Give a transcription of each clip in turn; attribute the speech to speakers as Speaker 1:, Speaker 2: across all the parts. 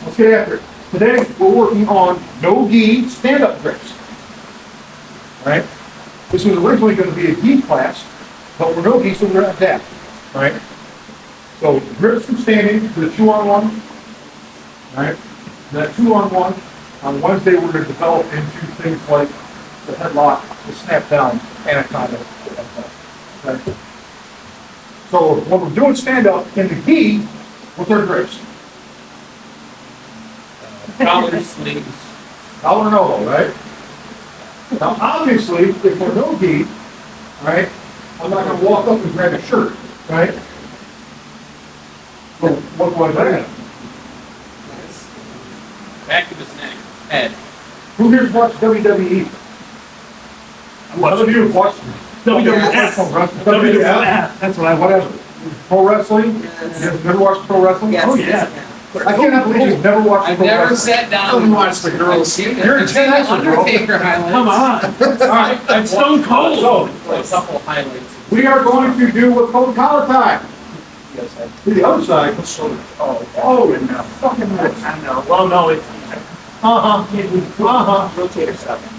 Speaker 1: let's get after it. Today, we're working on no-gi stand-up grips. All right? This was originally going to be a gi class, but we're no-gi, so we're at that. All right? So, grips from standing to the 2-on-1. All right? That 2-on-1, on Wednesday, we're going to develop into things like the headlock, the snap down, anaconda. Okay? So, when we're doing stand-up in the gi, what's our grips?
Speaker 2: Collar, sleeves.
Speaker 1: Collar and elbow, right? Now, obviously, if we're no-gi, right, I'm not going to walk up and grab a shirt, right? So, what do I do?
Speaker 2: Back of his neck. Head.
Speaker 1: Who here's watched WWE? Other of you have watched
Speaker 3: WWF.
Speaker 1: WWF?
Speaker 3: That's what I want.
Speaker 1: Whatever. Pro wrestling?
Speaker 4: Yes.
Speaker 1: You've never watched pro wrestling?
Speaker 4: Yes,
Speaker 3: Oh,
Speaker 4: yes,
Speaker 3: yeah.
Speaker 4: yes.
Speaker 1: I cannot believe you've never watched
Speaker 2: I've
Speaker 1: pro
Speaker 2: never
Speaker 1: wrestling.
Speaker 2: sat down
Speaker 3: Only watch the girls.
Speaker 2: I've seen it.
Speaker 1: You're a
Speaker 2: I've seen
Speaker 1: Gen
Speaker 2: the
Speaker 1: Xer, bro.
Speaker 2: Undertaker highlights.
Speaker 3: Come on.
Speaker 1: Alright,
Speaker 3: I'm stone cold.
Speaker 1: so,
Speaker 2: A couple highlights.
Speaker 1: we are going to do what's called collar tie.
Speaker 2: Yes, I-
Speaker 1: To the other side. Oh,
Speaker 3: and now.
Speaker 1: fucking nice.
Speaker 3: I know. Well, no, it's
Speaker 4: Rotator stuff.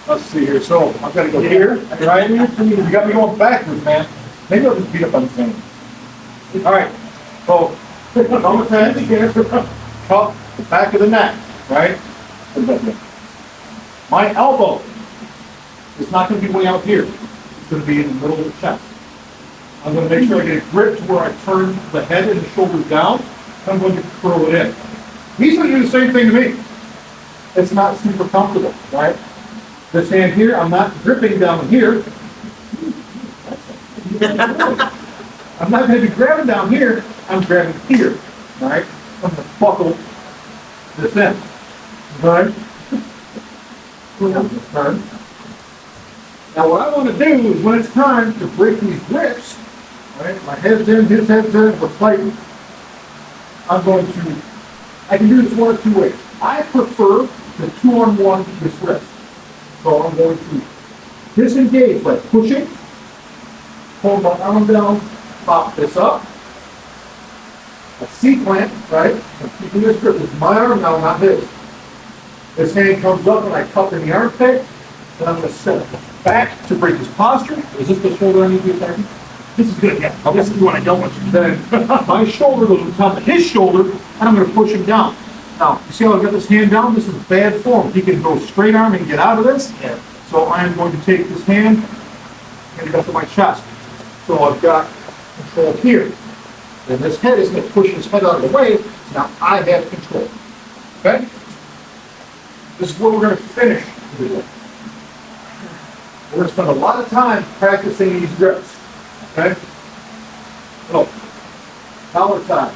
Speaker 1: Let's see here. So I've got to go here, right? You got me going backwards, man. Maybe I'll just beat up on the thing. All right. So on the head here, cup back of the neck, right? My elbow is not going to be way out here. It's going to be in the middle of the chest. I'm going to make sure I get a grip to where I turn the head and the shoulders down. I'm going to curl it in. He's going to do the same thing to me. It's not super comfortable, right? This hand here, I'm not gripping down here. I'm not going to be grabbing down here. I'm grabbing here, right? I'm going to buckle this in, right? Turn. Now what I want to do is when it's time to break these grips, right? My head's in, his head's in, we're fighting. I can do this one of two ways. I prefer the 2-on-1 this wrist. So I'm going to disengage by pushing, hold my arm down, pop this up. A C-plant, right? I'm keeping this grip. This is my arm now, not his. This hand comes up and I cup in the armpit. Then I'm going to step back to break his posture. Is this the shoulder I need to be attacking?
Speaker 3: This is good, yeah.
Speaker 1: Okay.
Speaker 3: This is the one I don't want you to do.
Speaker 1: Then my shoulder goes on top of his shoulder, and I'm going to push him down. Now, you see how I've got this hand down? This is bad form. He can go straight arm and get out of this.
Speaker 3: Yeah.
Speaker 1: So I am going to take this hand and it up to my chest. So I've got control here. And this head is going to push his head out of the way. So now I have control. Okay? This is what we're going to finish today. We're going to spend a lot of time practicing these grips. Okay? So, collar tie.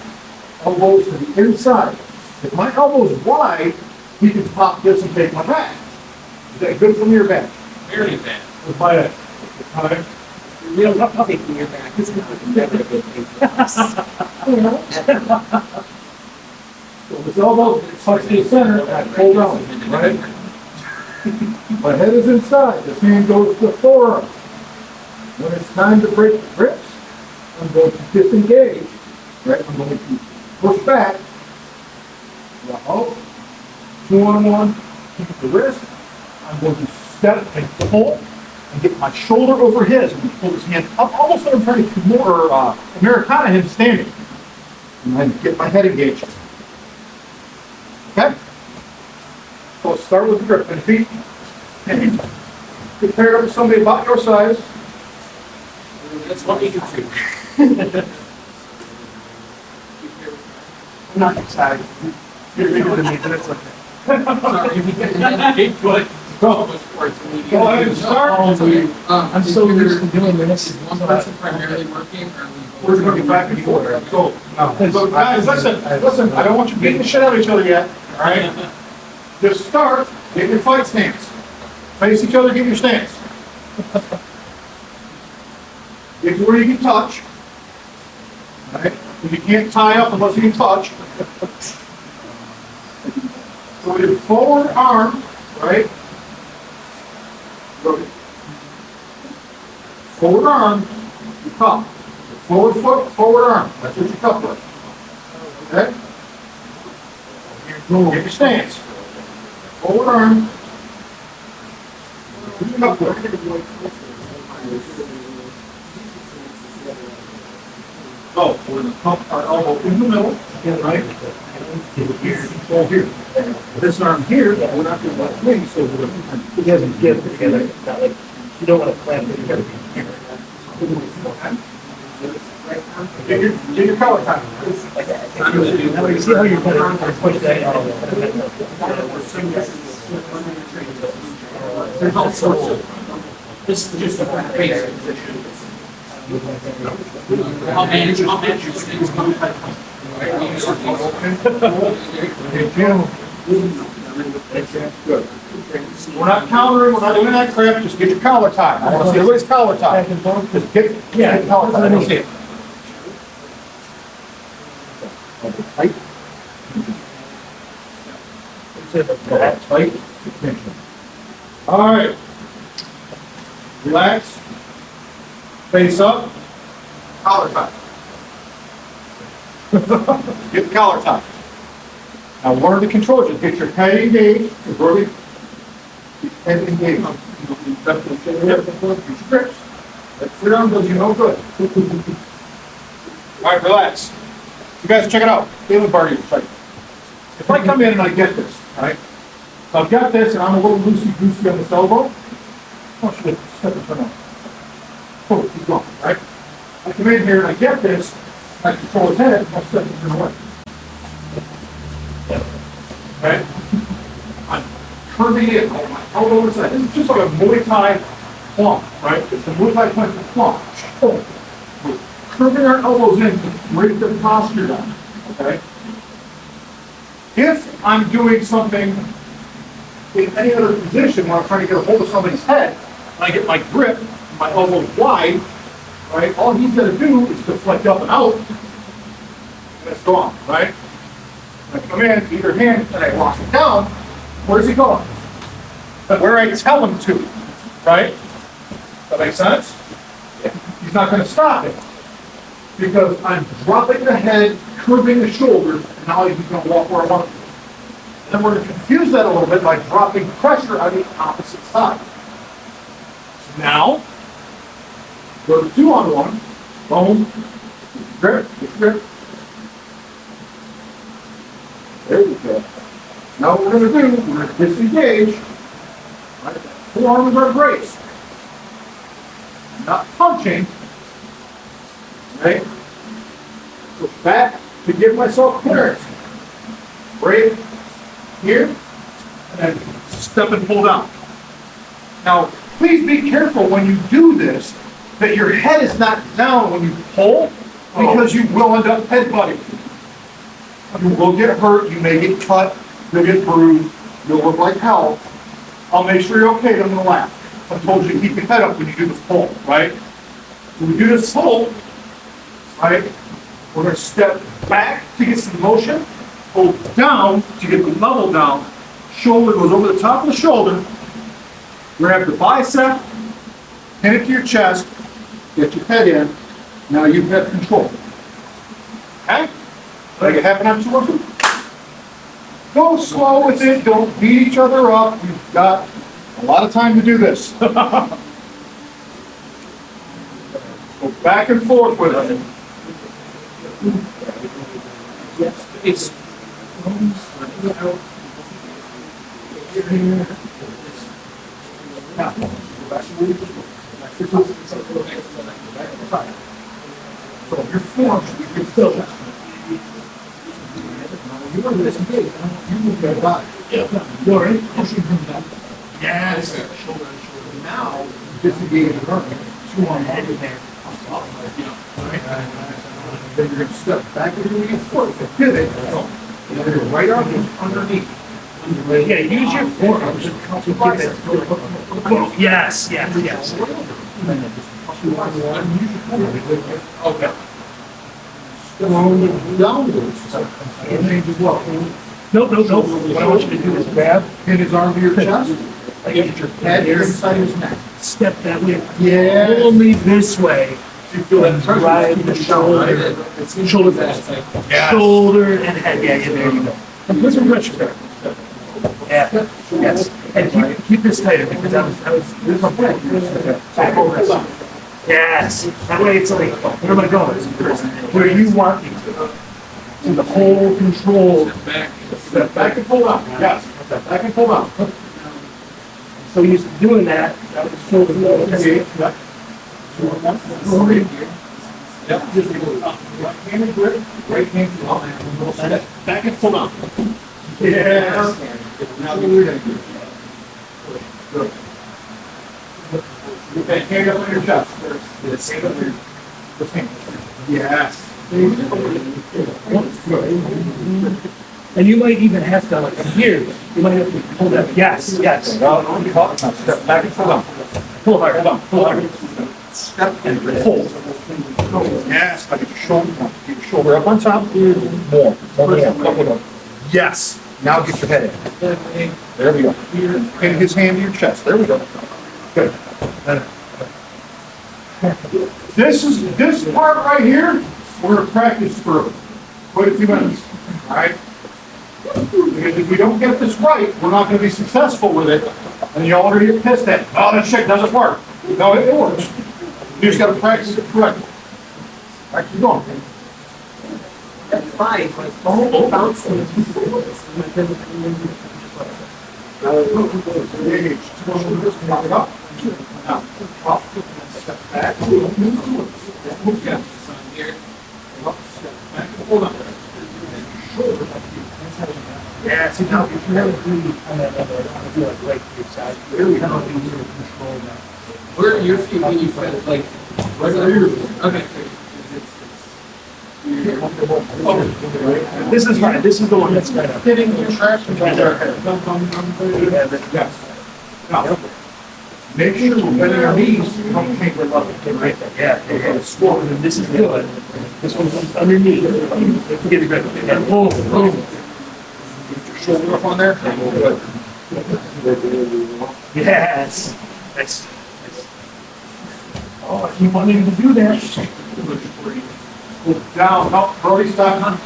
Speaker 1: Elbows to the inside. If my elbow is wide, he can pop this and take my back. Is that good for me or bad?
Speaker 2: Very bad.
Speaker 1: With my head. Okay?
Speaker 4: Real taking your back is not never a good thing for us.
Speaker 1: So this elbow touches the center, I pull down, right? My head is inside, this hand goes to the forearm. When it's time to break the grips, I'm going to disengage, right? I'm going to push back. Now, 2-on-1, keep the wrist. I'm going to step and pull and get my shoulder over his and pull his hand up, almost like I'm trying to more Americana him standing. And then get my head engaged. Okay? So let's start with the grip and feet. And get paired up with somebody about your size.
Speaker 2: That's what you can do.
Speaker 3: I'm not excited. You're bigger than me, but it's okay.
Speaker 2: Sorry, if you get an 8 foot.
Speaker 1: Go.
Speaker 2: Sports media.
Speaker 1: Go ahead and start.
Speaker 3: I'm so used to doing this.
Speaker 2: Is one person primarily working, or
Speaker 1: We're going to get back and forth. So guys, listen, I don't want you beating the shit out of each other yet, all right? Just start, get your fight stance. Face each other, get your stance. Get to where you can touch. All right? You can't tie up unless you can touch. So with your forward arm, right? Forward arm, you cup. Forward foot, forward arm. That's what you cup with. Okay? Get your stance. Forward arm. Put your cup there. So, we're going to pump our elbow in the middle, right? Here, control here. This arm here, we're not going to let swing, so we're going to.
Speaker 3: He doesn't give together, it's not like, you don't want to clamp it together.
Speaker 1: Get your collar time.
Speaker 3: Now you see how you're going to push that out.
Speaker 2: There's all sorts of, this is just a basic. I'll manage your things.
Speaker 1: Okay, Jim. Good. We're not countering, we're not doing that crap, just get your collar tied. I want to see everybody's collar tied. Just get the collar tied. Let me see it. Tight. Tight. All right. Relax. Face up. Collar tie. Get the collar tie. Now learn to control. Just get your head engaged. Your head engaged. Your grips. That free arm does you no good. All right, relax. You guys check it out. Feeling party. If I come in and I get this, all right? So I've got this and I'm a little loosey-goosey on this elbow. I want you to step in front of me. Oh, keep going, right? I come in here and I get this, I control his head, I'll step in front of okay? I'm curving it, my elbow inside. This is just like a Muay Thai plump, right? It's a Muay Thai punch plump. Oh. We're curving our elbows in to break the posture down, okay? If I'm doing something in any other position where I'm trying to get a hold of somebody's head, and I get my grip, my elbows wide, right? All he's got to do is deflect up and out, and it's gone, right? I come in, either hand, and I lock it down. Where's he going? Where I tell him to, right? That makes sense? He's not going to stop it because I'm dropping the head, curving the shoulders, and now he's going to walk where I want him to. And then we're going to confuse that a little bit by dropping pressure on the opposite side. So now, go to 2-on-1, boom, grip, grip. There we go. Now what we're going to do, we're going to disengage. Right? Forearm is our brace. I'm not punching. Right? Go back to give myself clearance. Break here, and then step and pull down. Now, please be careful when you do this that your head is not down when you pull, because you will end up headbutting. You will get hurt, you may get cut, you'll get bruised, you'll look like hell. I'll make sure you're okay, then I'm gonna laugh. I told you to keep your head up when you do this pull, right? When we do this pull, right, we're gonna step back to get some motion, pull down to get the level down, shoulder goes over the top of the shoulder, grab the bicep, pin it to your chest, get your head in, now you've got control. Okay? Make it happen on 2 or 2. Go slow with it, don't beat each other up. You've got a lot of time to do this. Go back and forth with it.
Speaker 2: Yes, it's.
Speaker 1: So your form should be good still. You want to disengage, you move that body. Yeah. You already pushing him back. Yes. Shoulder to shoulder. Now, disengage the arm. 2-on-1 in there. Then you're going to step back into your foot. It's a pivot. And then your right arm is underneath.
Speaker 3: Yeah, use your forearm to help you keep it. Yes, yes, yes.
Speaker 1: Okay. Downwards. Changes what?
Speaker 3: Nope. What I want you to do is grab,
Speaker 1: Pin his arm to your chest. Get your head inside his neck.
Speaker 3: step that way.
Speaker 1: Yes.
Speaker 3: Only this way.
Speaker 1: You feel that pressure.
Speaker 3: Right,
Speaker 1: Keep
Speaker 3: the
Speaker 1: it down, right?
Speaker 3: shoulder. Shoulder and head. Yeah, there you go. And put some pressure there. Yeah, yes. And keep this tighter because this is a back over this. Yes. That way it's like, where am I going? Where you want me to. To the whole control.
Speaker 1: Step back and pull out. Yes. Step back and pull out.
Speaker 3: So used to doing that. That was so
Speaker 1: Okay. Yep. Right hand grip, right hand up. Step back and pull out.
Speaker 3: Yes.
Speaker 1: Now do it. Good. Okay, hand up on your chest. Hand up your hand. Yes.
Speaker 3: And you might even have to, like here, you might have to pull that. Yes, yes.
Speaker 1: Now step back and pull out.
Speaker 3: Pull hard, pull hard.
Speaker 1: Step and pull. Yes, like your shoulder. Get your shoulder up on top. More. More. Yes. Now get your head in. There we go. Pin his hand to your chest. There we go. Good. This part right here, we're gonna practice for quite a few minutes. All right? Because if we don't get this right, we're not gonna be successful with it. And you already get pissed at, oh, that shit doesn't work. No, it works. You just gotta practice it correctly. All right, keep going.
Speaker 4: That's fine, like, oh, bouncing.
Speaker 1: Engage. Up. Now, up. Step back. Yeah. Up, step back. Hold on. Shoulder.
Speaker 3: Yeah, see now if you really do on that level, I feel like right to your side.
Speaker 1: There we
Speaker 3: Kind
Speaker 1: go.
Speaker 3: of easier to control that.
Speaker 2: Where are your feet when you feel like,
Speaker 1: Right here.
Speaker 2: okay.
Speaker 3: This is fine. This is the one that's right up.
Speaker 1: Hitting your traps and trying to head. Yes. Now, make sure when bending your knees, you don't change your level.
Speaker 3: Right there. Yeah. Squat. And this is good. This one's underneath. Get it right. And boom, boom.
Speaker 1: Get your shoulder up on there. Good.
Speaker 3: Yes. Nice. Oh, I keep wanting to do that.
Speaker 1: Down, up, Brody, stop.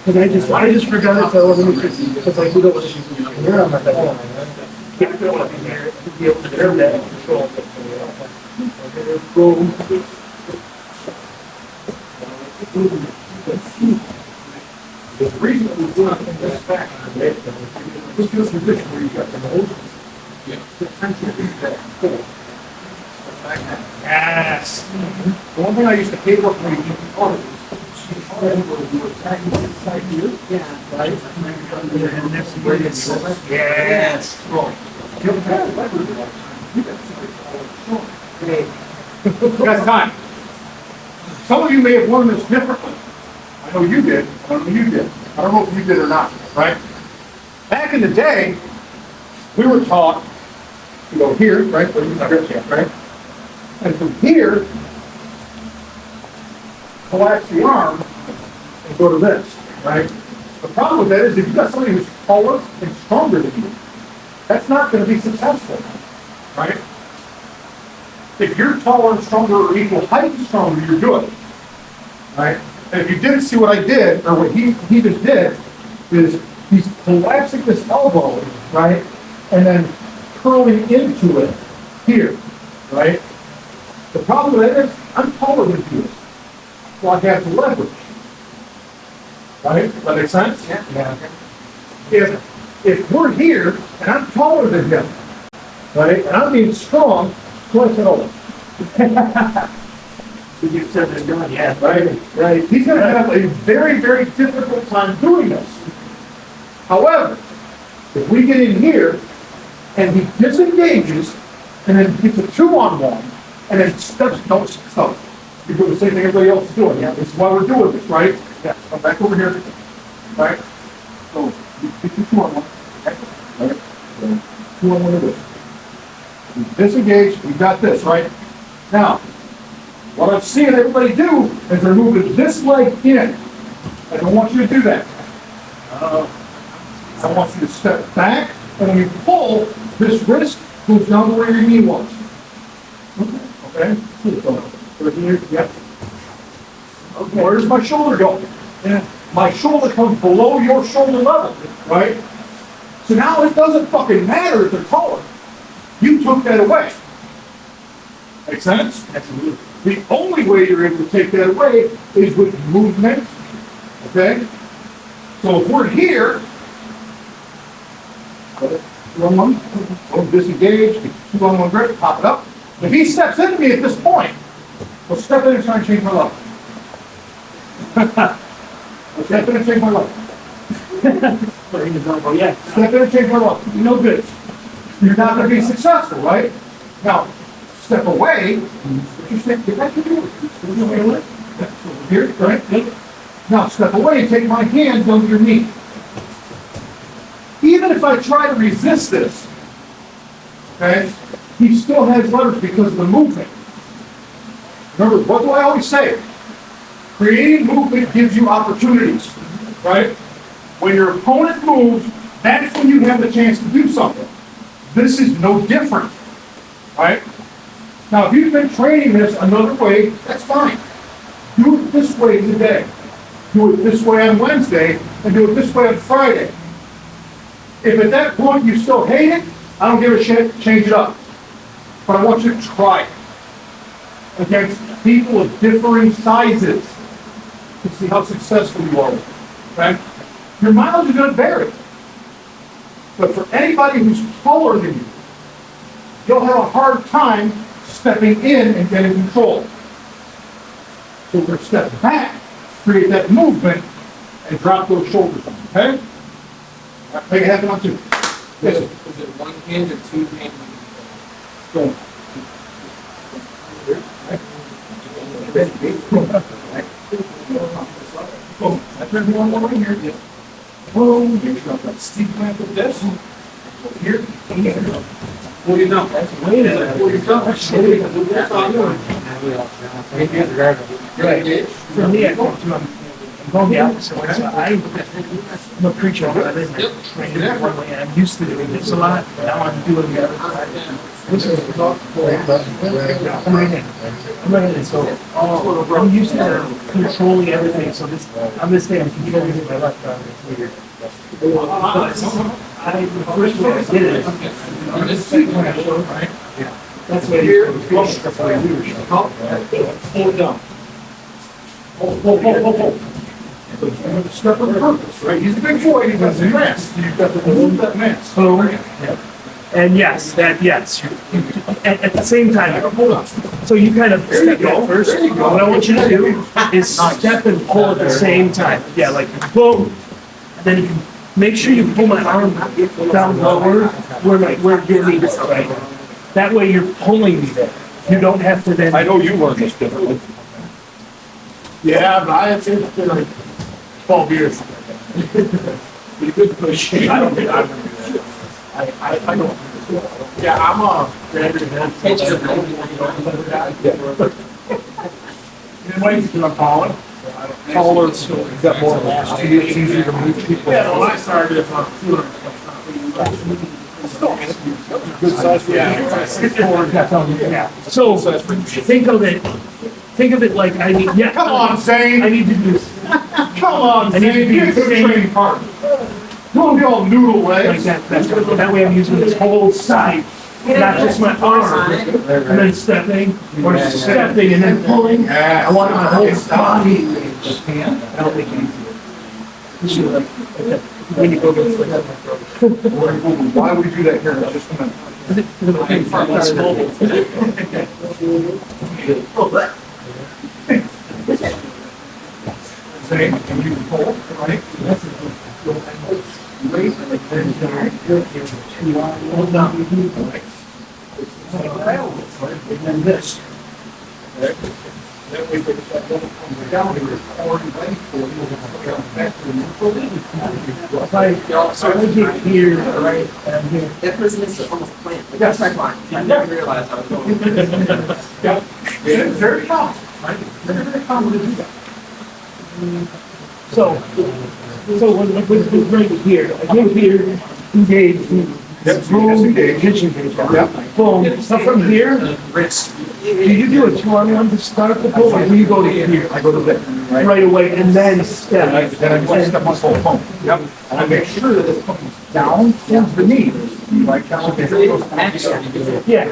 Speaker 3: Because I just forgot it, so I wasn't, because like, we don't want to, here, I'm not that one. Yeah, I don't want to be here, to be able to grab that and control. Boom.
Speaker 1: The reason that we're doing this back, just do this position where you got the motions.
Speaker 2: Yeah.
Speaker 1: The tension is back.
Speaker 3: Yes.
Speaker 1: The one thing I used to hate working with you before is she already would do attacking this side here.
Speaker 4: Yeah.
Speaker 1: Right?
Speaker 3: And that's where it's, yes.
Speaker 1: That's time. Some of you may have learned this differently. I know you did. I don't know you did. I don't know if you did or not, right? Back in the day, we were taught to go here, right? Where you grip at, right? And from here, collapse the arm and go to this, right? The problem with that is if you've got somebody who's taller and stronger than you, that's not going to be successful, right? If you're taller and stronger or equal height and stronger, you're good, right? And if you didn't see what I did, or what he just did, is he's collapsing this elbow, right? And then curling into it here, right? The problem with that is I'm taller than you, so I have to leverage. Right? Does that make sense?
Speaker 3: Yeah.
Speaker 1: If we're here and I'm taller than him, right, and I'm being strong, twice it over.
Speaker 3: You said they're doing, yeah.
Speaker 1: Right? He's going to have a very, very difficult time doing this. However, if we get in here and he disengages and then gets a 2-on-1 and then steps, don't stop. You do the same thing everybody else is doing. Yeah. This is why we're doing this, right? Yeah. Come back over here. Right? So, you get your 2-on-1. Okay? Right? So, 2-on-1 of this. You disengage, we got this, right? Now, what I'm seeing everybody do is they're moving this leg in. I don't want you to do that. I want you to step back, and when you pull, this wrist goes down to where your knee was. Okay? So here, yep. Where's my shoulder going?
Speaker 3: Yeah.
Speaker 1: My shoulder comes below your shoulder level, right? So now it doesn't fucking matter if they're taller. You took that away. Make sense?
Speaker 3: Absolutely.
Speaker 1: The only way you're able to take that away is with movement, okay? So if we're here, one, disengage, 2-on-1 grip, pop it up. If he steps into me at this point, we'll step in and try and change my level. We'll step in and change my level.
Speaker 3: Yeah.
Speaker 1: Step in and change my level.
Speaker 3: No good.
Speaker 1: You're not going to be successful, right? Now, step away. What you say? Get back to here, right? Now, step away and take my hand under your knee. Even if I try to resist this, okay, he still has leverage because of the movement. Remember, what do I always say? Creating movement gives you opportunities, right? When your opponent moves, that's when you have the chance to do something. This is no different, right? Now, if you've been training this another way, that's fine. Do it this way today. Do it this way on Wednesday, and do it this way on Friday. If at that point you still hate it, I don't give a shit, change it up. But I want you to try it against people of differing sizes to see how successful you are with it, right? Your mileage is going to vary. But for anybody who's taller than you, you'll have a hard time stepping in and getting control. So we're going to step back, create that movement, and drop those shoulders, okay? Make it happen on two. Yes, sir.
Speaker 2: Is it one hand or two hands?
Speaker 1: Go. Boom. I turn one more right here. Boom. Make sure I've got steep clamp with this. Here. What are you doing? What are you doing?
Speaker 3: For me, I think I'm going the opposite way. So I'm a preacher. I've been training one way, and I'm used to doing this a lot. Now I'm doing the other side. This is I'm right in. So I'm used to controlling everything. So on this day, I'm controlling my left arm. It's weird. The first way I did it,
Speaker 1: On this seat clamp, right?
Speaker 3: that's what
Speaker 1: Here,
Speaker 3: you're
Speaker 1: go. Pull it down. Hold. Step on purpose, right? He's a big boy, he does the mass. You've got to move that mass.
Speaker 3: So, and yes, at the same time,
Speaker 1: Hold on.
Speaker 3: so you kind of
Speaker 1: There you
Speaker 3: step back
Speaker 1: go.
Speaker 3: first.
Speaker 1: There you go.
Speaker 3: What I want you to do is step and pull at the same time. Yeah, like boom. And then you can make sure you pull my arm down lower where your knee is, right? That way you're pulling me there. You don't have to then.
Speaker 1: I know you learned this differently. Yeah, but I have been like 12 years. Pretty good push. I don't think I'm gonna do that. I don't. Yeah, I'm a graduate I'm taller. Taller, so you've got more mass to you, it's easier to move people. Yeah, when I started, if I'm good size for
Speaker 3: Yeah. So think of it like I need. Yeah.
Speaker 1: Come on, Zane.
Speaker 3: I need to do this.
Speaker 1: Come on,
Speaker 3: I need to
Speaker 1: Zane,
Speaker 3: be
Speaker 1: get to the
Speaker 3: Zane.
Speaker 1: training part. Don't be all noodle
Speaker 3: Like
Speaker 1: legs.
Speaker 3: that way I'm using this whole side, not just my arm, and then stepping, or stepping and then pulling. I want my whole body. That'll make it easier. When you go to the
Speaker 1: Why would you do that here? Just a minute. Zane, and you pull, right? Wait, hold down. And then this. Okay? That way, when that double comes down, you're already ready for it.
Speaker 3: So I get here, right, and I'm here.
Speaker 4: That person is almost a plant. Like,
Speaker 1: Yes.
Speaker 4: that's fine. I never realized I was going.
Speaker 1: Yeah, it's very common, right? Very common to do that.
Speaker 3: So when right here, I get here, engage,
Speaker 1: Yep, so you
Speaker 3: boom,
Speaker 1: disengage.
Speaker 3: engage,
Speaker 1: Yep.
Speaker 3: boom. So from here,
Speaker 2: Wrist.
Speaker 3: you do a 2-on-1 to start the pull, or do you go to here? I go to there right away and then step.
Speaker 1: Then I just step my whole phone. Yep. And I make sure that it comes down towards the knee. Right down.
Speaker 3: Yeah. Yeah,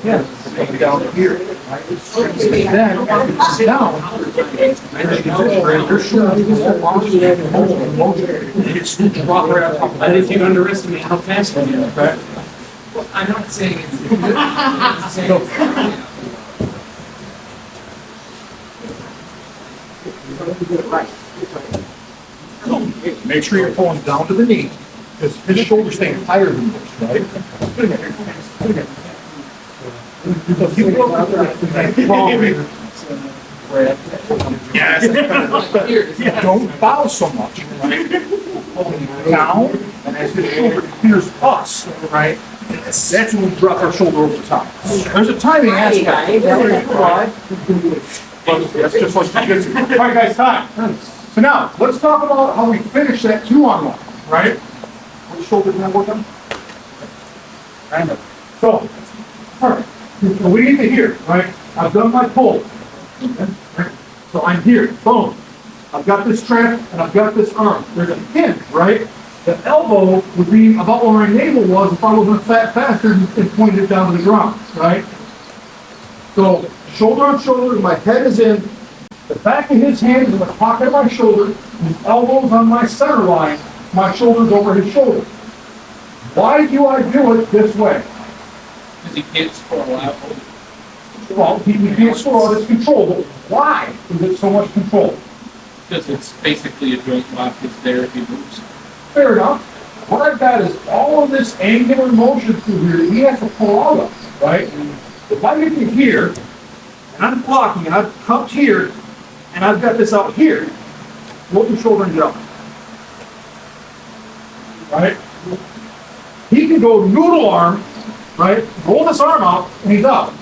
Speaker 3: yeah.
Speaker 1: Down here. Then, it's down. Your shoulder is so long,
Speaker 2: It's drop right on top. I think you underestimate how fast it is.
Speaker 1: right?
Speaker 2: I'm not saying it's. I'm saying
Speaker 1: Make sure you're pulling down to the knee, because his shoulder's staying higher than yours, right? Put it in here. Put it in. So if you go up to that crawl, yes. Don't bow so much, right? Pulling down, and as his shoulder clears us, right? That's when we drop our shoulder over the top. There's a timing aspect. That's just like, all right, guys, time. So now, let's talk about how we finish that 2-on-1, right? Which shoulder can I work on? Kind of. So, all right, so we get to here, right? I've done my pull. So I'm here, boom. I've got this trap and I've got this arm. There's a hinge, right? The elbow would be about where my navel was if I was a fat bastard and pointed it down to the ground, right? So, shoulder on shoulder, my head is in, the back of his hand is in the pocket of my shoulder, his elbow's on my center line, my shoulder's over his shoulder. Why do I do it this way?
Speaker 2: Because he can't scroll out.
Speaker 1: Well, he can't score out his control, but why is it so much control?
Speaker 2: Because it's basically a joint lock. It's there if he moves.
Speaker 1: Fair enough. What I've got is all of this angular motion through here that he has to pull out of, right? If I get to here, and I'm blocking, and I've cupped here, and I've got this out here, roll your shoulder and jump. Right? He can go noodle arm, right? Roll this arm out, and he's out.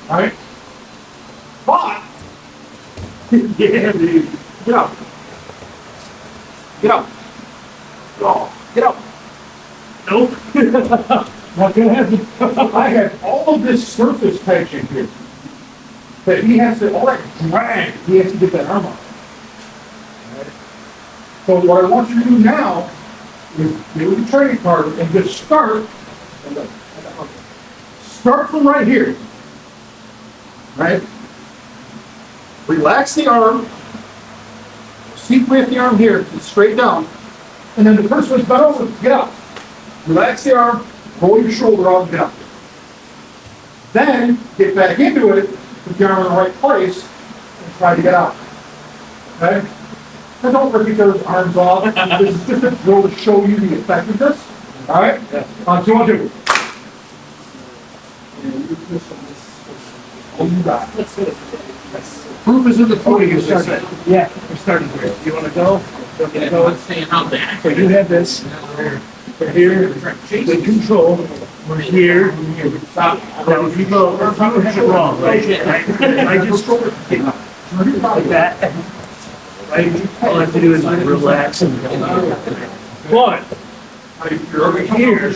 Speaker 1: Right? But, yeah, dude. Get up. Get up. Oh, get up. Nope. Not gonna happen. I have all of this surface tension here. That he has to, all that drag, he has to get that arm out. Right? So what I want you to do now is get with the training card and just start. Start from right here. Right? Relax the arm. Separate the arm here, straight down. And then the person who's bent over, get up. Relax the arm, roll your shoulder out and get up. Then, get back into it, put the arm in the right place, and try to get out. Okay? Now don't rip each other's arms off. This is just a drill to show you the effectiveness. Alright? On 2 on 2. Proof is in the pudding, as they say.
Speaker 3: Yeah, we're starting here. You wanna go? You wanna go?
Speaker 2: I'm saying how bad.
Speaker 3: So you have this. We're here, the control. We're here. Now if you go, if you have it wrong, right? I just like that. Right? All I have to do is relax and go. But you're over here.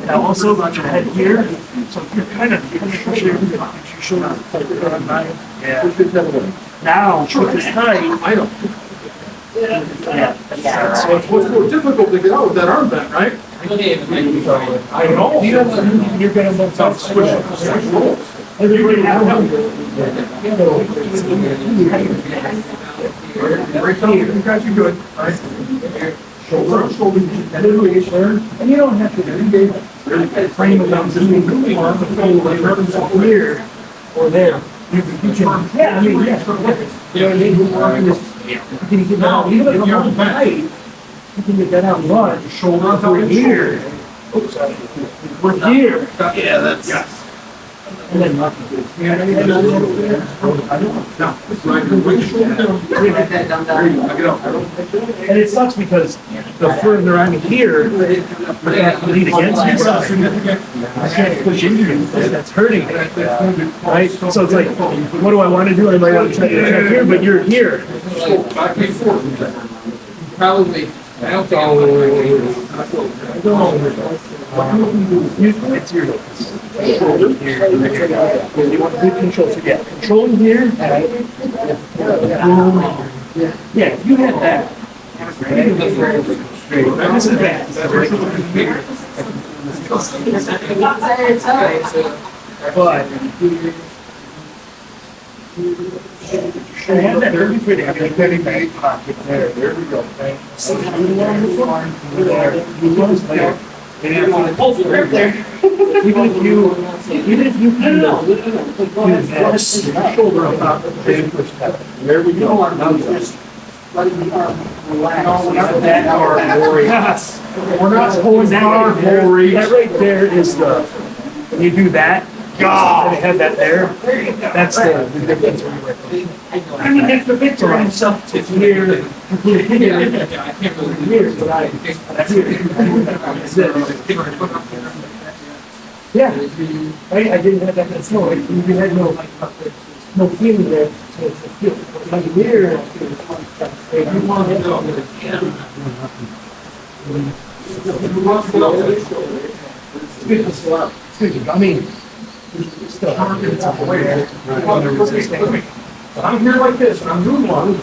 Speaker 3: Now also got your head here. So you're kind of pushing your shoulder on mine. Yeah. Now put this tight.
Speaker 1: I know.
Speaker 3: Yeah.
Speaker 1: So it's much more difficult to get out with that arm bent, right? I know.
Speaker 3: You're gonna look out switch roles. Everybody have
Speaker 1: Right down here, you guys are good, right? Shoulder on shoulder,
Speaker 3: and you don't have to frame it down, just moving arm, here or there. You can, yeah, I mean, yeah. You know what I mean? You can get that out, even if you're on tight, you can get that out much.
Speaker 1: shoulder on
Speaker 3: We're here. Oops, we're here.
Speaker 2: Yeah, that's.
Speaker 1: Yes.
Speaker 3: And then nothing.
Speaker 1: Now, it's right, bring your shoulder down. There you go, get up.
Speaker 3: And it sucks because the further I'm here, I have to lean against me. I can't push into you. That's hurting. Right? So it's like, what do I want to do? I might want to try to attack here, but you're here.
Speaker 1: Back and forth.
Speaker 2: Probably. I don't think I'm
Speaker 3: It's your You want good control, so yeah, control in here. Yeah, if you had that. This is bad. But. I have that early for the penny bag pocket there. There we go. So there. And right there. Even if you can do this, shoulder up, then push that. There we go. Now just letting the arm relax. That arm, yes. We're not pulling that arm, that right there is the, you do that. God, have that there. That's the difference. I mean, if the picture himself is here, completely here, I can't really here, but that's here. Yeah, I didn't have that kind of snow. You had no feeling there to feel. Like here, you want to go. I mean, still it's aware. I'm here like this, and I'm doing one.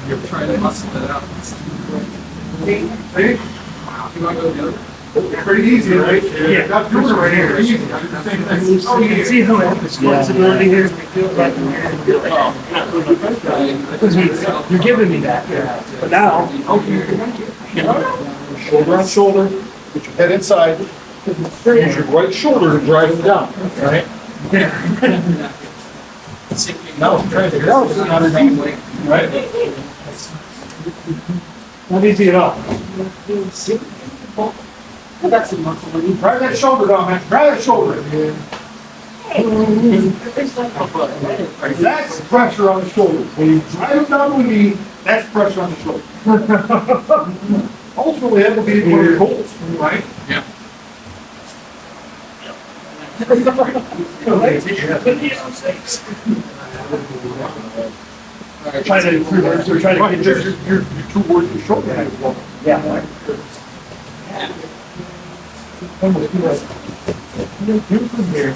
Speaker 2: You're trying to muscle it out.
Speaker 3: See?
Speaker 2: You want to go the other?
Speaker 1: Pretty easy, right?
Speaker 3: Yeah.
Speaker 1: Not doing it right here. Easy.
Speaker 3: So you can see how it has this flexibility here. Because you're giving me that. But now,
Speaker 1: Shoulder on shoulder, put your head inside. Use your right shoulder to drive him down, right? Now, try to get out, it's not as easy, right?
Speaker 3: not easy at all.
Speaker 1: That's the muscle. When you drive that shoulder down, man, drive that shoulder. That's pressure on the shoulder. When you drive it down with the knee, that's pressure on the shoulder. Ultimately, that will be one of your goals, right?
Speaker 2: Yeah.
Speaker 3: Trying to reverse, we're trying to get your,
Speaker 1: You're too worried your shoulder.
Speaker 3: yeah. Almost do like, do from here.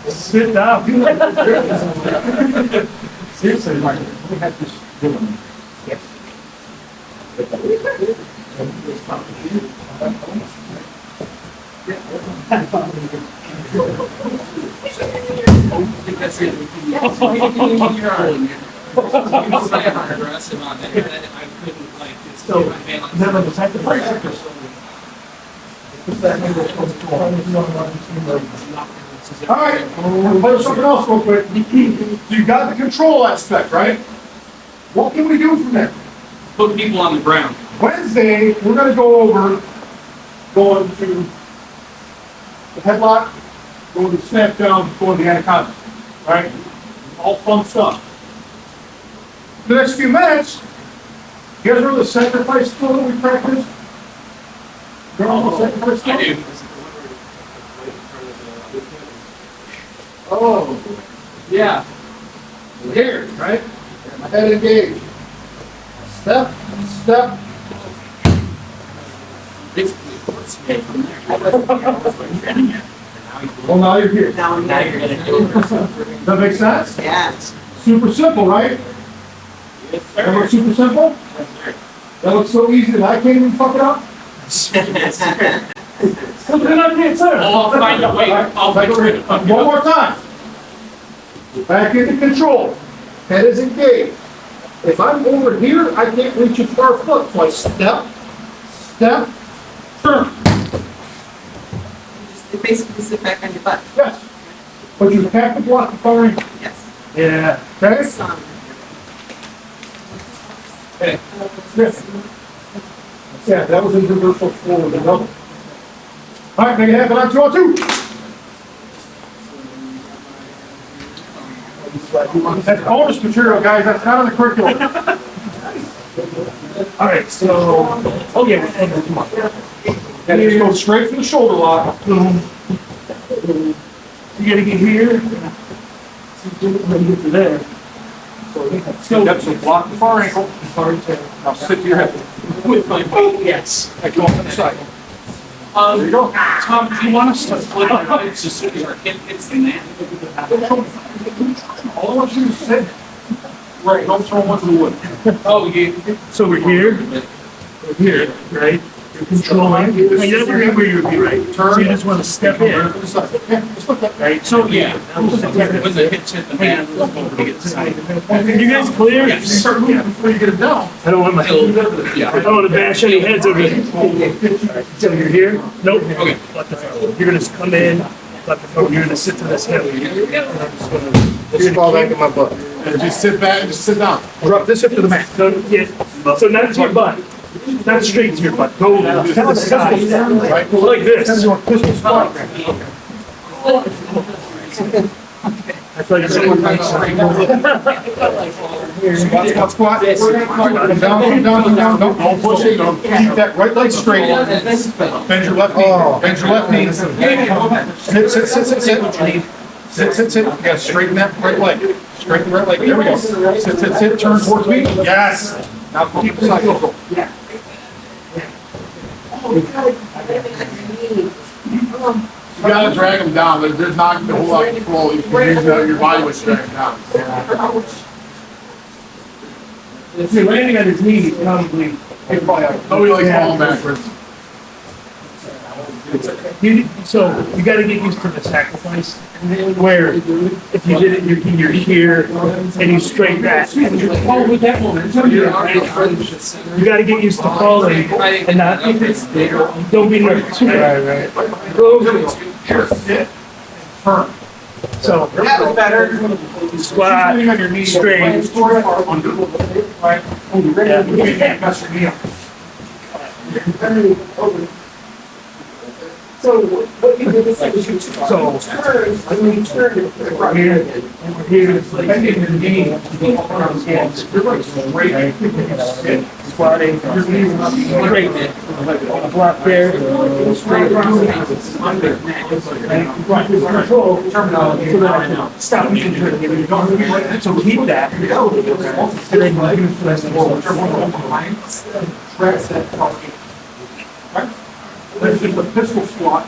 Speaker 3: Sit down.
Speaker 1: Seriously, Mike, we had this doing.
Speaker 3: Yes.
Speaker 2: That's it. You're aggressive on it. I couldn't like just
Speaker 3: So, never the sacrifice.
Speaker 1: All right, we'll play something else real quick. So you got the control aspect, right? What can we do from there?
Speaker 2: Put people on the ground.
Speaker 1: Wednesday, we're gonna go over going to the headlock, going to snap down, going to the anaconda, right? All fun stuff. The next few minutes, you guys remember the sacrifice skill that we practiced? Remember the sacrifice skill?
Speaker 2: I do.
Speaker 1: Oh,
Speaker 2: Yeah.
Speaker 1: here, right? My head engaged. Step, step.
Speaker 2: Basically, what's made from there.
Speaker 1: Well, now you're here.
Speaker 4: Now you're gonna do
Speaker 1: Does that make sense?
Speaker 4: Yes.
Speaker 1: Super simple, right? That looks super simple? That looks so easy that I can't even fuck it up? Then I can't say it.
Speaker 2: I'll find a way. I'll find a way to fuck it
Speaker 1: One
Speaker 2: up.
Speaker 1: more time. Back into control. Head is engaged. If I'm over here, I can't reach a far foot. So I step, step, turn.
Speaker 4: Just basically sit back on your butt.
Speaker 1: Yes. But you have to block the firing.
Speaker 4: Yes.
Speaker 3: Yeah.
Speaker 1: Okay?
Speaker 2: Okay.
Speaker 1: Yeah, that was in reversal forward and double. All right, make it happen on 2 on 2. That's bonus material, guys. That's not in the curriculum.
Speaker 3: All right, so, oh yeah, come on.
Speaker 1: And you go straight for the shoulder lock.
Speaker 3: You gotta get here. When you get to there.
Speaker 1: Yep, so block the far ankle. Now stick to your hip.
Speaker 2: With my weight, yes.
Speaker 1: I go up to the side. There you go.
Speaker 2: Tom, do you want us to flip our hips as soon as our hip hits the mat?
Speaker 1: All I want you to sit. Right, don't throw one to the wood.
Speaker 2: Oh, you.
Speaker 3: So we're here, right? You're controlling, you never knew where you would be, right? So you just want to step in,
Speaker 1: Just look that.
Speaker 3: right? So,
Speaker 2: Yeah. When the hips hit the mat, we'll go to get side.
Speaker 3: you guys clear?
Speaker 1: You start moving before you get it down.
Speaker 3: I don't want my, I don't want to bash any heads over here. So you're here? Nope.
Speaker 2: Okay.
Speaker 3: Let the phone. You're gonna come in, let the phone, you're gonna sit to this hip.
Speaker 1: Just fall back in my butt. And just sit back and just sit down. Drop this hip to the mat.
Speaker 3: So, yeah, so not to your butt, not straight to your butt, go to the side,
Speaker 1: Right?
Speaker 3: like this.
Speaker 1: Pistol squat.
Speaker 3: I thought you said one nice.
Speaker 1: Squat, squat. Come down, come down, come down. Don't push it. Keep that right leg straight. Bend your left knee. Bend your left knee. Sit, sit, sit, sit, sit. Sit, sit, sit. You gotta straighten that right leg. Straighten the right leg. There we go. Sit, sit, sit. Turn towards me. Yes. Now keep the side control. You gotta drag them down. There's not a whole lot of control. You can use your body weight to drag them down.
Speaker 3: If you're landing on his knee, probably.
Speaker 1: Nobody likes falling backwards.
Speaker 3: So you gotta get used to the sacrifice, where if you did it, you're here, and you straight back.
Speaker 2: Oh, with that moment.
Speaker 3: You gotta get used to falling, and not, don't be nervous. Right. Go over it.
Speaker 1: Here, sit, turn.
Speaker 3: So,
Speaker 2: That was better.
Speaker 3: squat,
Speaker 1: Sitting on your knees.
Speaker 3: straight.
Speaker 1: Under. Right.
Speaker 3: Yeah.
Speaker 1: You can't mess your knee up.
Speaker 4: So what you did is you
Speaker 3: So,
Speaker 4: turn, and you turn it right.
Speaker 3: here, bending your knee, and squatting, your knees straight, block there, straight, control, so that I can stop you from turning it. So keep that. And then you can press the wall.
Speaker 1: Press that target. Right? Let's do the pistol squat.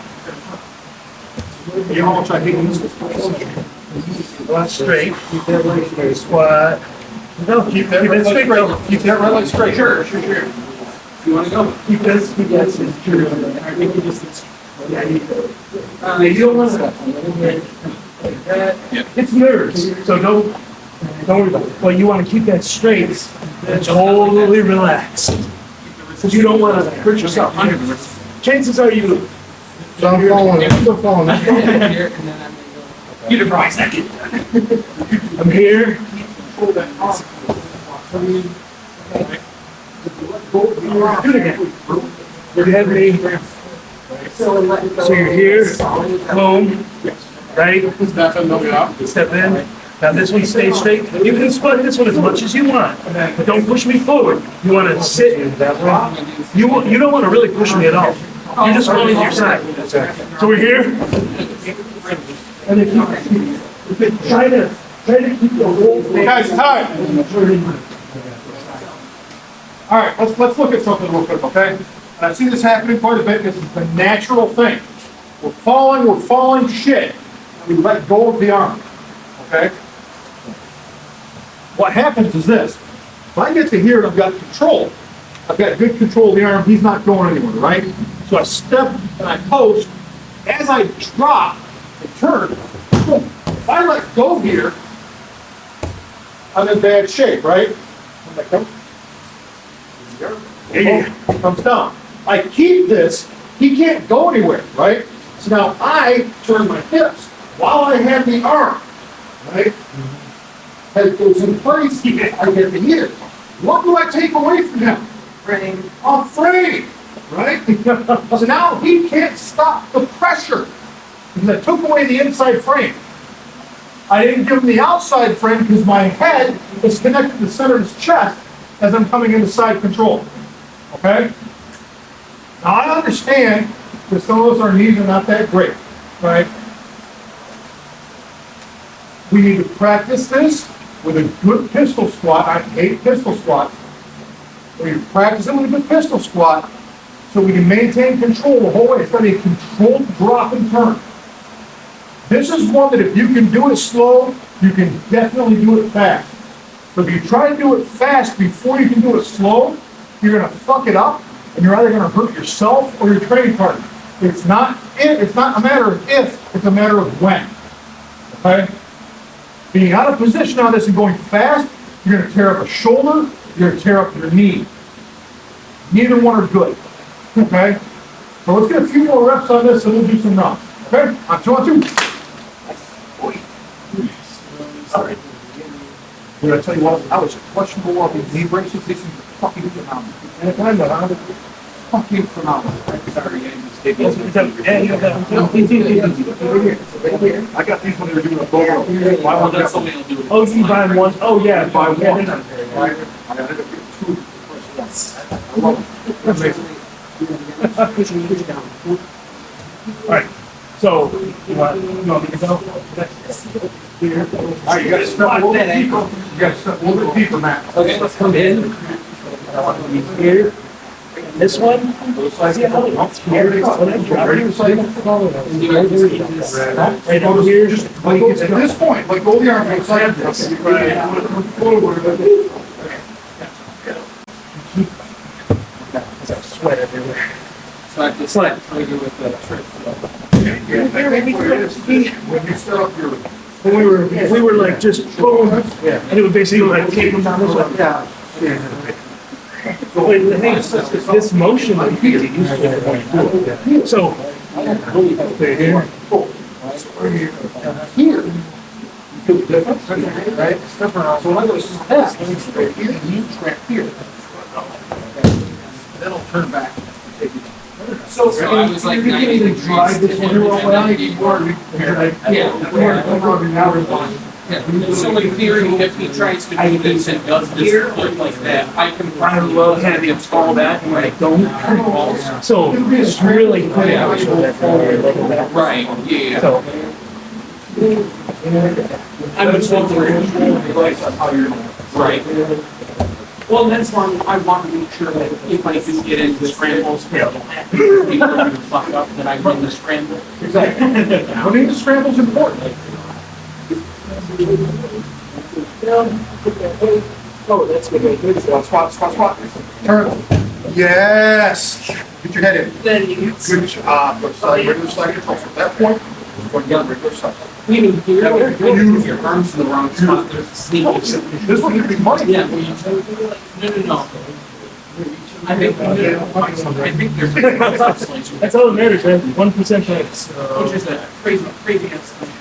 Speaker 1: You all try hitting this.
Speaker 3: One straight, keep that leg straight, squat. No,
Speaker 1: Keep that right leg straight. Keep that right leg straight. Sure.
Speaker 2: You wanna go?
Speaker 3: Keep this, it's true.
Speaker 2: I think you just.
Speaker 3: Yeah, you don't want to. It's nerves, so don't worry about it. Well, you want to keep that straight and totally relaxed. Because you don't want to hurt yourself. Chances are you.
Speaker 1: So I'm following. Still following.
Speaker 2: You did for my second.
Speaker 3: I'm here. Do it again. You have me. So you're here. Boom. Right?
Speaker 1: Step in, no up.
Speaker 3: Step in. Now this one stays straight. You can split this one as much as you want, but don't push me forward. You want to sit that way. You don't want to really push me at all. You're just going to your side. So we're here. And if you try to keep the whole thing.
Speaker 1: Guys, time. All right, let's look at something real quick, okay? And I see this happening quite a bit. This is the natural thing. We're falling shit, and we let go of the arm, okay? What happens is this. If I get to here and I've got control, I've got good control of the arm, he's not going anywhere, right? So I step and I post. As I drop and turn, boom. If I let go here, I'm in bad shape, right? When I come, he comes down. I keep this, he can't go anywhere, right? So now I turn my hips while I have the arm, right? Head goes in place, I get the here. What do I take away from him?
Speaker 4: Frame.
Speaker 1: A frame, right? So now he can't stop the pressure because I took away the inside frame. I didn't give him the outside frame because my head is connected to the center of his chest as I'm coming into side control. Okay? Now I understand that some of us, our knees are not that great, right? We need to practice this with a good pistol squat. I hate pistol squats. We practice it with a good pistol squat so we can maintain control the whole way. It's gonna be a controlled drop and turn. This is one that if you can do it slow, you can definitely do it fast. But if you try to do it fast before you can do it slow, you're gonna fuck it up, and you're either gonna hurt yourself or your training partner. It's not a matter of if, it's a matter of when. Okay? Being out of position on this and going fast, you're gonna tear up a shoulder, you're gonna tear up your knee. Neither one are good. Okay? So let's get a few more reps on this and we'll do some runs. Okay? On 2 on 2. Sorry. Did I tell you what? I was questionable of these knee braces. This is fucking phenomenal. And I'm fucking phenomenal. Sorry, I got these when they were doing a photo.
Speaker 3: Oh, you buy one? Oh, yeah.
Speaker 1: Buy one.
Speaker 3: Alright, so, you want me to go?
Speaker 1: Alright, you gotta step a little bit deeper. You gotta step a little bit deeper, Matt.
Speaker 3: Okay, let's come in. I want to be here. This one. See how it looks here? When I drop it, it's like, right over here.
Speaker 1: Just like at this point, like go the arm outside.
Speaker 3: Sweat everywhere.
Speaker 2: So I just like trigger with the trip.
Speaker 1: When you start up your.
Speaker 3: We were like just boom, and it would basically like take them down this way. Wait, the thing is, this motion would be useful. So,
Speaker 1: Here. You feel the difference, right? Step around. So when I go fast, let me straight here, and you track here. Then I'll turn back. So
Speaker 2: I was like
Speaker 1: you're
Speaker 2: 90
Speaker 1: getting to
Speaker 2: degrees.
Speaker 1: drive this one real well.
Speaker 2: So in theory, if he tries to do this and does this flip like that, I can probably have him call that and I don't.
Speaker 3: so it's really quick.
Speaker 2: Right, yeah.
Speaker 3: So,
Speaker 2: I was wondering. Right. Well, that's why I want to make sure that if I do get into scrambles, I don't have to be really fucked up that I win the scramble.
Speaker 1: Exactly. Winning the scramble's important.
Speaker 3: oh, that's good.
Speaker 1: Squat. Turn. Yes. Get your head in.
Speaker 2: Then you
Speaker 1: Good job. Regular side control. At that point, it's going down regular side.
Speaker 2: even here, if your arms in the wrong spot, there's a sneaky.
Speaker 1: This one could be money.
Speaker 2: Yeah, well, no. I think there's a
Speaker 3: That's all that matters, man. 1% chance.
Speaker 2: which is a crazy estimation.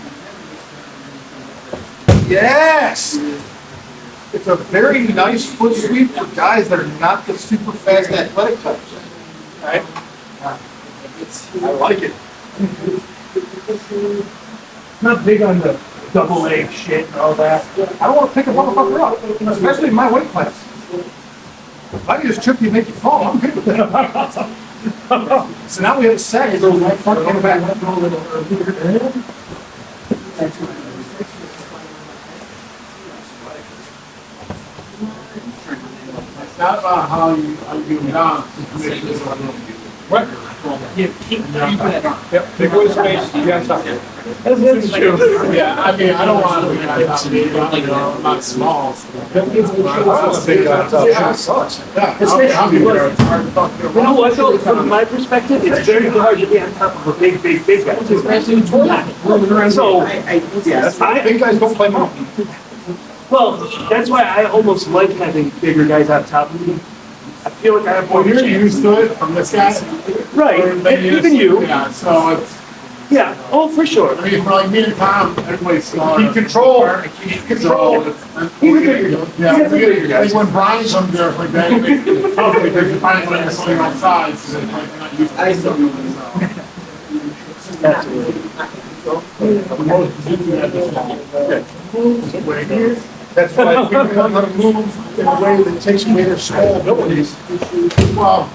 Speaker 1: Yes. It's a very nice foot sweep for guys that are not the super fast athletic types. Right? I like it.
Speaker 3: Not big on the double leg shit and all that.
Speaker 1: I don't want to pick a motherfucker up, especially in my weight class. If I can just trip you and make you fall, I'm good with that. So now we have a sack that goes right front and back.
Speaker 5: It's not about how you do down.
Speaker 1: What?
Speaker 2: Keep that.
Speaker 1: Yep, take away the space, you gotta stop here.
Speaker 3: That's true.
Speaker 5: Yeah, I mean, I don't want to be I'm not small.
Speaker 3: Especially you know what though, from my perspective, it's very hard to be on top of a big guy.
Speaker 2: Especially in
Speaker 3: So,
Speaker 1: Big guys don't play monkey.
Speaker 3: well, that's why I almost like having bigger guys on top of me. I feel like I have more
Speaker 5: Well, you're
Speaker 3: chance.
Speaker 5: used to it from this guy.
Speaker 3: Right, and even you.
Speaker 5: Yeah, so it's,
Speaker 3: Yeah, oh, for sure.
Speaker 5: I mean, for like me and Tom, everybody's smaller.
Speaker 1: Keep control. Keep control.
Speaker 5: Yeah, like when Brian's on there, like that, it's tough because you find like something on sides, so it's like you're not used to it.
Speaker 1: That's why if we learn how to move in a way that takes away their small abilities, well,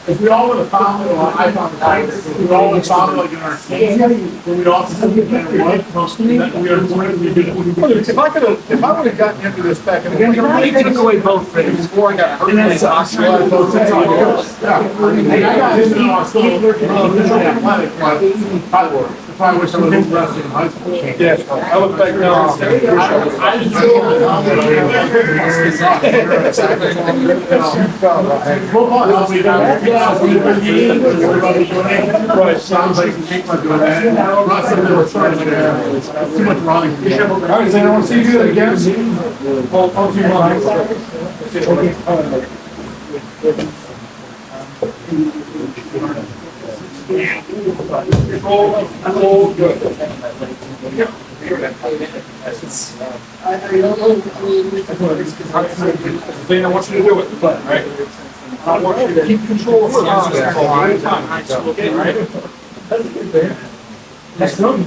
Speaker 5: if we all would have found it, well, I found it, if we all would have found it like in our state, then we'd all sit there and what, then we are going to do. If I would have gotten into this back in the day.
Speaker 3: They took away both things.
Speaker 2: Before I got hurt,
Speaker 3: And that's
Speaker 2: I
Speaker 3: awesome.
Speaker 5: Yeah, I got into it, I was still athletic, but probably wish I would have wrestled in high school.
Speaker 1: Yeah, I look back now.
Speaker 5: I just football helped me out. Everybody doing it. Right, sounds like people are doing that. Wrestling, they were starting to do too much running.
Speaker 1: All right, Zane, I want to see you do that again. All 2 Control, good. Zane, I want you to do it, right? I want you to keep control of the concept all the time. Right? That's good, Zane.
Speaker 3: Next one.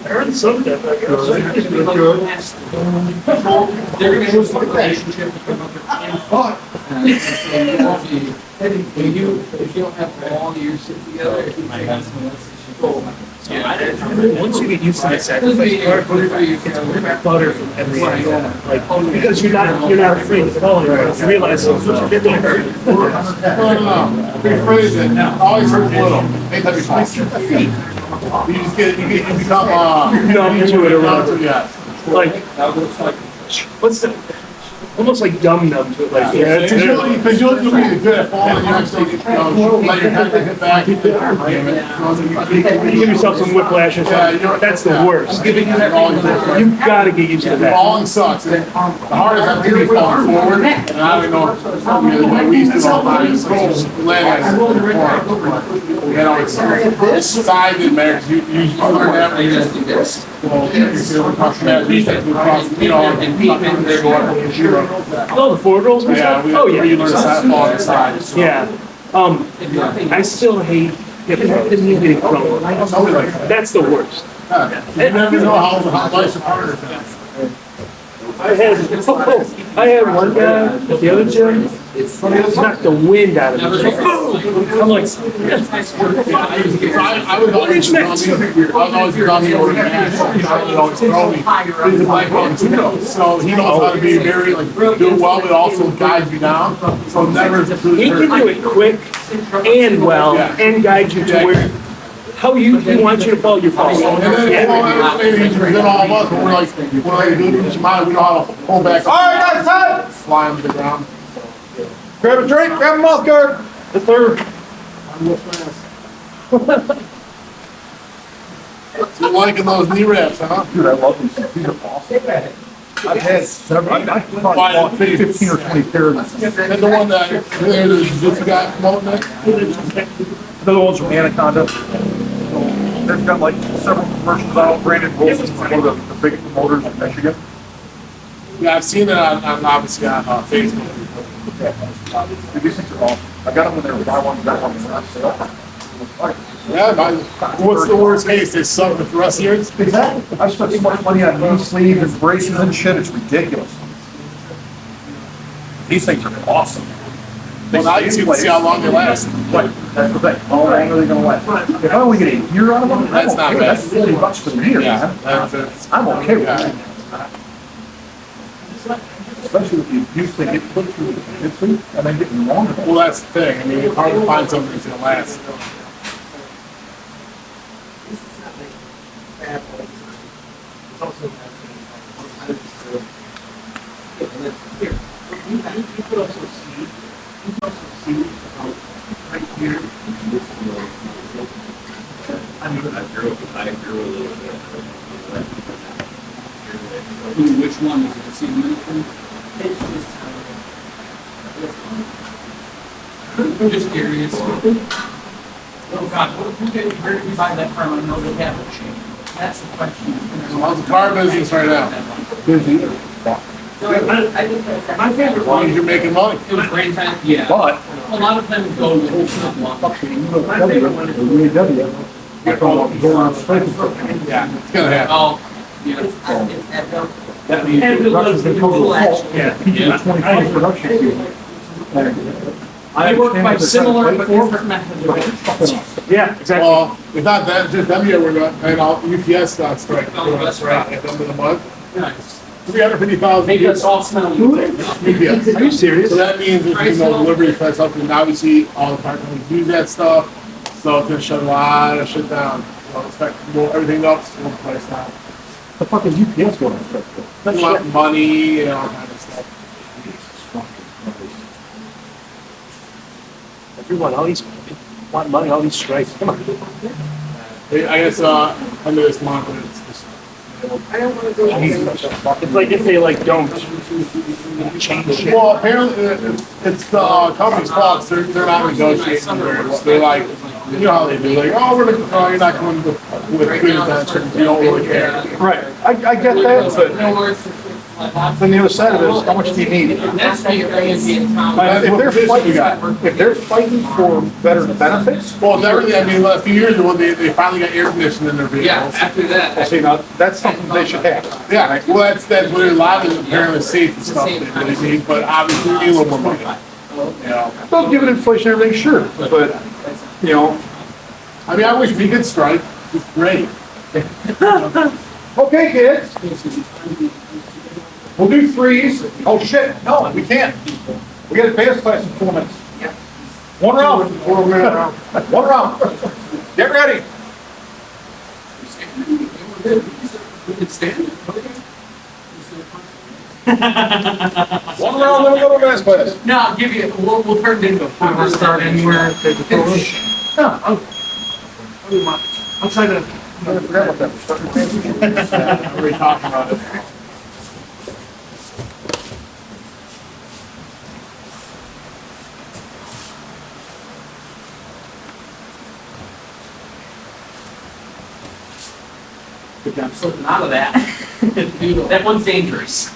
Speaker 3: Earn some debt, I guess.
Speaker 2: They're gonna lose the relationship between if you don't have all your shit together,
Speaker 3: Once you get used to the sacrifice part, it's butter from every angle. Like, because you're not afraid to fall anymore. You realize it's gonna hurt.
Speaker 5: No. Rephrase it. Always hurts a little. Anytime you fall. You just you become,
Speaker 3: Numb to it or whatever.
Speaker 5: Yeah.
Speaker 3: Like, what's the, almost like dumb numb to it. Like, yeah, it's
Speaker 5: Because you'll be good at falling, you actually, let your head hit back.
Speaker 3: you give yourself some whiplash or something. That's the worst. You gotta get used to that.
Speaker 5: Falling sucks. The hardest I've ever falling forward, and I don't know, we used to all time, it's it's side didn't matter, 'cause you learn that when you just do this.
Speaker 3: Oh, the forward rolls and
Speaker 5: Yeah,
Speaker 3: stuff? Oh, yeah.
Speaker 5: you learn side fall on the side.
Speaker 3: Yeah. I still hate hip throws and getting thrown. That's the worst.
Speaker 5: You never know how life's harder.
Speaker 3: I had one guy at the other gym, knocked the wind out of me. I'm like,
Speaker 5: I was always dummy over the match. He always throw me. He's a black man too. So he knows how to be very, do well, but also guide you down. So never.
Speaker 3: he can do it quick and well and guide you to where, how he wants you to fall, you fall.
Speaker 5: And then, maybe he's all of us, but we're like good in Shimada, we know how to hold back.
Speaker 1: All right, guys, time.
Speaker 5: Fly him to the ground.
Speaker 1: Grab a drink, grab a mouth guard.
Speaker 3: The third.
Speaker 5: You're liking those knee wraps, huh?
Speaker 1: Dude, I love these. These are awesome. I've had several, I've probably bought 15 or 20 pairs.
Speaker 5: And the one that, the jiu-jitsu guy promoting it?
Speaker 1: Another one's from Anaconda. They've got like several commercials out, Brandon Wilson's one of the big promoters in Michigan.
Speaker 5: Yeah, I've seen it on obviously on Facebook.
Speaker 1: Dude, these things are awesome. I got them when they were buy one, get one on sale.
Speaker 5: Yeah, what's the worst case? They suck with the rest of yours?
Speaker 1: Exactly. I spent so much money on knee sleeves and braces and shit, it's ridiculous. These things are awesome.
Speaker 5: Well, now you see how long they last.
Speaker 1: Right, that's the thing. How long are they gonna last? If I only get a year out of them,
Speaker 5: That's not bad.
Speaker 1: That's $40 for the year,
Speaker 5: Yeah,
Speaker 1: man. I'm okay with that. Especially with the abuse they get put through the jiu-jitsu and then getting longer.
Speaker 5: Well, that's the thing. I mean, it's hard to find something that's gonna last.
Speaker 2: Which one is it? The same one? I'm just curious. Oh God, where did you buy that from? I know they have a chain. That's the question.
Speaker 5: How's the car business right now?
Speaker 2: My favorite
Speaker 5: As long as
Speaker 2: one,
Speaker 5: you're making money.
Speaker 2: it was Grand Time, yeah.
Speaker 1: But,
Speaker 2: A lot of them go the whole time.
Speaker 1: my favorite one is the UAW. Go on strike.
Speaker 5: Yeah, it's gonna happen.
Speaker 2: Oh, yeah.
Speaker 1: That means the production's been total fault.
Speaker 3: Yeah.
Speaker 1: He's got 25 production.
Speaker 2: They work by similar but different
Speaker 1: Fucking
Speaker 2: methods.
Speaker 1: awesome.
Speaker 3: Yeah, exactly.
Speaker 5: Well, it's not that, just them here, we're going, and all UPS got strike. That's right, at the end of the month.
Speaker 2: Nice.
Speaker 5: 350,000
Speaker 2: Make us
Speaker 5: people.
Speaker 2: all smell
Speaker 5: UPS.
Speaker 3: Are you serious?
Speaker 5: So that means there's no delivery for something, and obviously all the car companies use that stuff, so it's gonna shut a lot of shit down. So expect everything up, it's going to price down.
Speaker 1: The fucking UPS going on strike for?
Speaker 5: They want money and all kind of stuff.
Speaker 3: Everyone, all these want money, all these strikes. Come on.
Speaker 5: I guess, end of this month, it's just.
Speaker 4: I don't wanna go.
Speaker 3: It's like if they like don't change shit.
Speaker 5: Well, apparently, it's the company's fault, they're not negotiating, they're like, you know how they do, like, oh, you're not coming with good intentions, you don't really care.
Speaker 1: Right, I get that, but then the other side of it is, how much do you need?
Speaker 2: That's how you're going to be in town.
Speaker 1: If they're fighting for better benefits,
Speaker 5: Well, it's everything, I mean, a few years ago, they finally got air conditioning in their
Speaker 2: Yeah,
Speaker 5: vehicles.
Speaker 2: after that.
Speaker 1: well, see, now, that's something they should have.
Speaker 5: Yeah, well, that's what a lot of apparently safe and stuff they really need, but obviously, we need a little more money. You know,
Speaker 1: Well, given inflation and everything, sure, but, you know,
Speaker 5: I mean, I wish we could strike, it's great.
Speaker 1: okay, kids. We'll do threes. Oh, shit, no, we can't. We got advanced class in 4 minutes. One round.
Speaker 5: 4 minute round.
Speaker 1: One round. Get ready.
Speaker 2: We can stand it.
Speaker 1: One round, then we'll go to advanced class.
Speaker 2: No, I'll give you, we'll turn it into a.
Speaker 3: We'll start anywhere. I'll try to.
Speaker 1: I forgot about that.
Speaker 5: Yeah, we were talking about it.
Speaker 2: I'm slipping out of that. That one's dangerous.